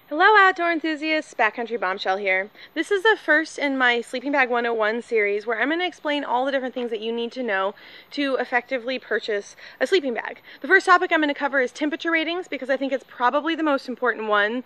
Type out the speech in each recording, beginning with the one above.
Hello outdoor enthusiasts, Backcountry Bombshell here. This is the first in my Sleeping Bag 101 series where I'm going to explain all the different things that you need to know to effectively purchase a sleeping bag. The first topic I'm going to cover is temperature ratings because I think it's probably the most important one.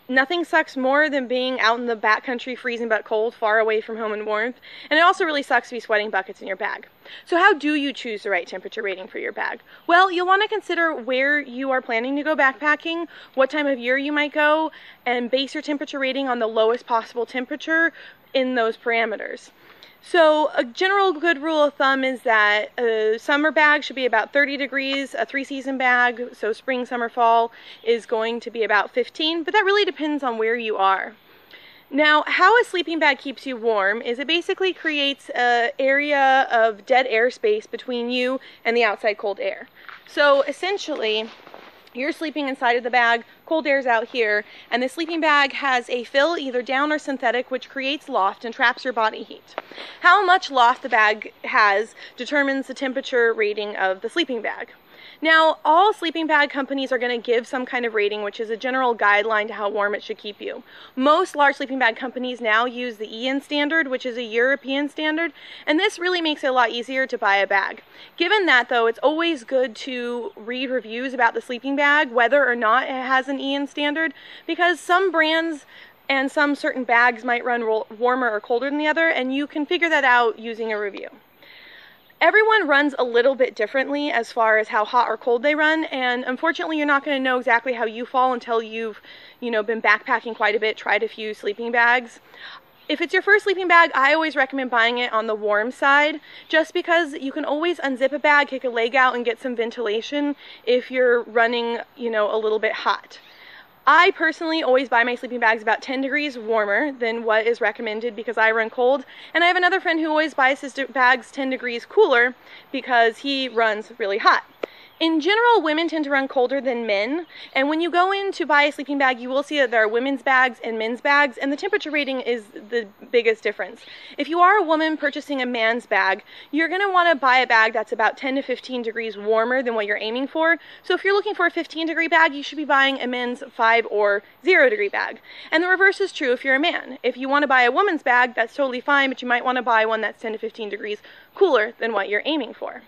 Nothing sucks more than being out in the backcountry freezing but cold, far away from home and warmth, and it also really sucks to be sweating buckets in your bag. So how do you choose the right temperature rating for your bag? Well, you'll want to consider where you are planning to go backpacking, what time of year you might go, and base your temperature rating on the lowest possible temperature in those parameters. So a general good rule of thumb is that a summer bag should be about 30 degrees, a three-season bag, so spring, summer, fall, is going to be about 15, but that really depends on where you are. Now, how a sleeping bag keeps you warm is it basically creates an area of dead air space between you and the outside cold air. So essentially, you're sleeping inside of the bag, cold air's out here, and the sleeping bag has a fill, either down or synthetic, which creates loft and traps your body heat. How much loft the bag has determines the temperature rating of the sleeping bag. Now, all sleeping bag companies are going to give some kind of rating, which is a general guideline to how warm it should keep you. Most large sleeping bag companies now use the EN standard, which is a European standard, and this really makes it a lot easier to buy a bag. Given that, though, it's always good to read reviews about the sleeping bag, whether or not it has an EN standard, because some brands and some certain bags might run warmer or colder than the other, and you can figure that out using a review. Everyone runs a little bit differently as far as how hot or cold they run, and unfortunately you're not going to know exactly how you fall until you've, been backpacking quite a bit, tried a few sleeping bags. If it's your first sleeping bag, I always recommend buying it on the warm side, just because you can always unzip a bag, kick a leg out, and get some ventilation if you're running, a little bit hot. I personally always buy my sleeping bags about 10 degrees warmer than what is recommended because I run cold, and I have another friend who always buys his bags 10 degrees cooler because he runs really hot. In general, women tend to run colder than men, and when you go in to buy a sleeping bag, you will see that there are women's bags and men's bags, and the temperature rating is the biggest difference. If you are a woman purchasing a man's bag, you're going to want to buy a bag that's about 10 to 15 degrees warmer than what you're aiming for. So if you're looking for a 15-degree bag, you should be buying a men's 5 or 0-degree bag. And the reverse is true if you're a man. If you want to buy a woman's bag, that's totally fine, but you might want to buy one that's 10 to 15 degrees cooler than what you're aiming for.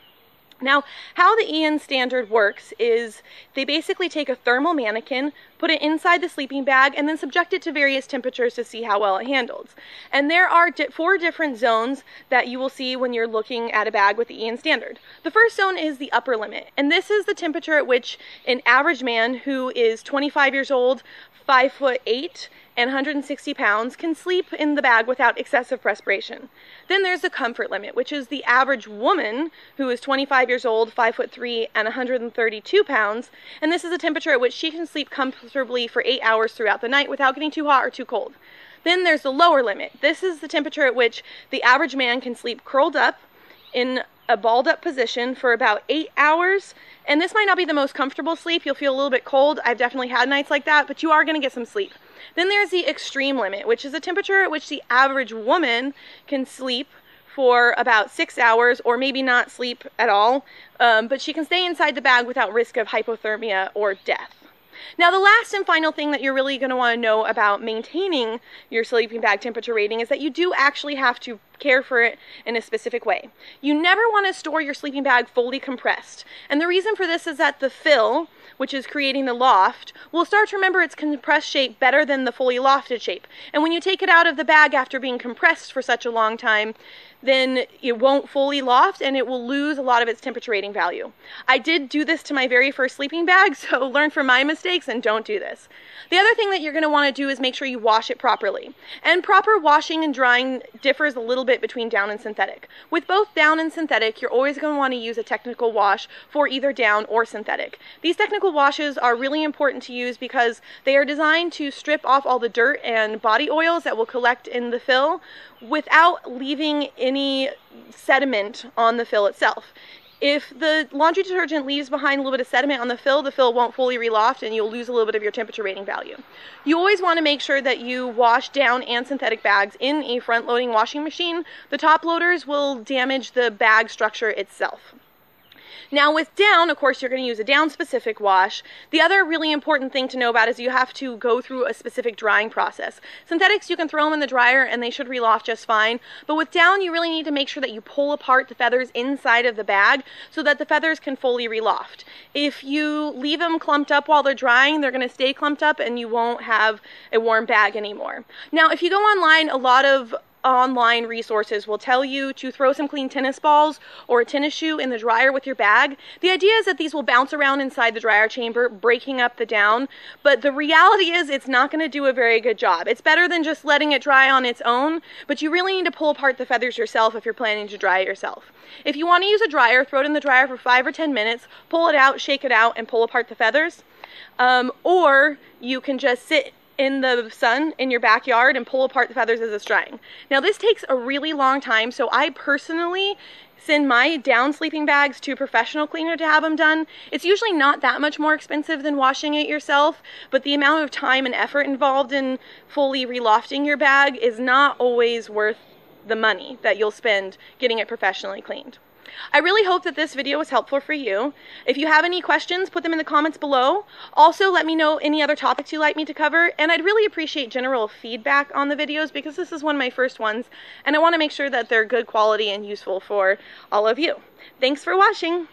Now, how the EN standard works is they basically take a thermal mannequin, put it inside the sleeping bag, and then subject it to various temperatures to see how well it handles. And there are 4 different zones that you will see when you're looking at a bag with the EN standard. The first zone is the upper limit, and this is the temperature at which an average man who is 25 years old, 5'8", and 160 pounds can sleep in the bag without excessive perspiration. Then there's the comfort limit, which is the average woman who is 25 years old, 5'3", and 132 pounds, and this is a temperature at which she can sleep comfortably for 8 hours throughout the night without getting too hot or too cold. Then there's the lower limit. This is the temperature at which the average man can sleep curled up in a balled up position for about 8 hours, and this might not be the most comfortable sleep. You'll feel a little bit cold. I've definitely had nights like that, but you are going to get some sleep. Then there's the extreme limit, which is the temperature at which the average woman can sleep for about 6 hours, or maybe not sleep at all, but she can stay inside the bag without risk of hypothermia or death. Now, the last and final thing that you're really going to want to know about maintaining your sleeping bag temperature rating is that you do actually have to care for it in a specific way. You never want to store your sleeping bag fully compressed. And the reason for this is that the fill, which is creating the loft, will start to remember its compressed shape better than the fully lofted shape. And when you take it out of the bag after being compressed for such a long time, then it won't fully loft and it will lose a lot of its temperature rating value. I did do this to my very first sleeping bag, so learn from my mistakes and don't do this. The other thing that you're going to want to do is make sure you wash it properly. And proper washing and drying differs a little bit between down and synthetic. With both down and synthetic, you're always going to want to use a technical wash for either down or synthetic. These technical washes are really important to use because they are designed to strip off all the dirt and body oils that will collect in the fill without leaving any sediment on the fill itself. If the laundry detergent leaves behind a little bit of sediment on the fill won't fully reloft and you'll lose a little bit of your temperature rating value. You always want to make sure that you wash down and synthetic bags in a front-loading washing machine. The top loaders will damage the bag structure itself. Now with down, of course, you're going to use a down specific wash. The other really important thing to know about is you have to go through a specific drying process. Synthetics, you can throw them in the dryer and they should reel off just fine, but with down you really need to make sure that you pull apart the feathers inside of the bag so that the feathers can fully reel off. If you leave them clumped up while they're drying, they're going to stay clumped up and you won't have a warm bag anymore. Now if you go online, a lot of online resources will tell you to throw some clean tennis balls or a tennis shoe in the dryer with your bag. The idea is that these will bounce around inside the dryer chamber, breaking up the down, but the reality is it's not going to do a very good job. It's better than just letting it dry on its own, but you really need to pull apart the feathers yourself if you're planning to dry it yourself. If you want to use a dryer, throw it in the dryer for 5 or 10 minutes, pull it out, shake it out, and pull apart the feathers. Or you can just sit in the sun in your backyard and pull apart the feathers as it's drying. Now this takes a really long time, so I personally send my down sleeping bags to a professional cleaner to have them done. It's usually not that much more expensive than washing it yourself, but the amount of time and effort involved in fully relofting your bag is not always worth the money that you'll spend getting it professionally cleaned. I really hope that this video was helpful for you. If you have any questions, put them in the comments below. Also, let me know any other topics you'd like me to cover, and I'd really appreciate general feedback on the videos because this is one of my first ones, and I want to make sure that they're good quality and useful for all of you. Thanks for watching!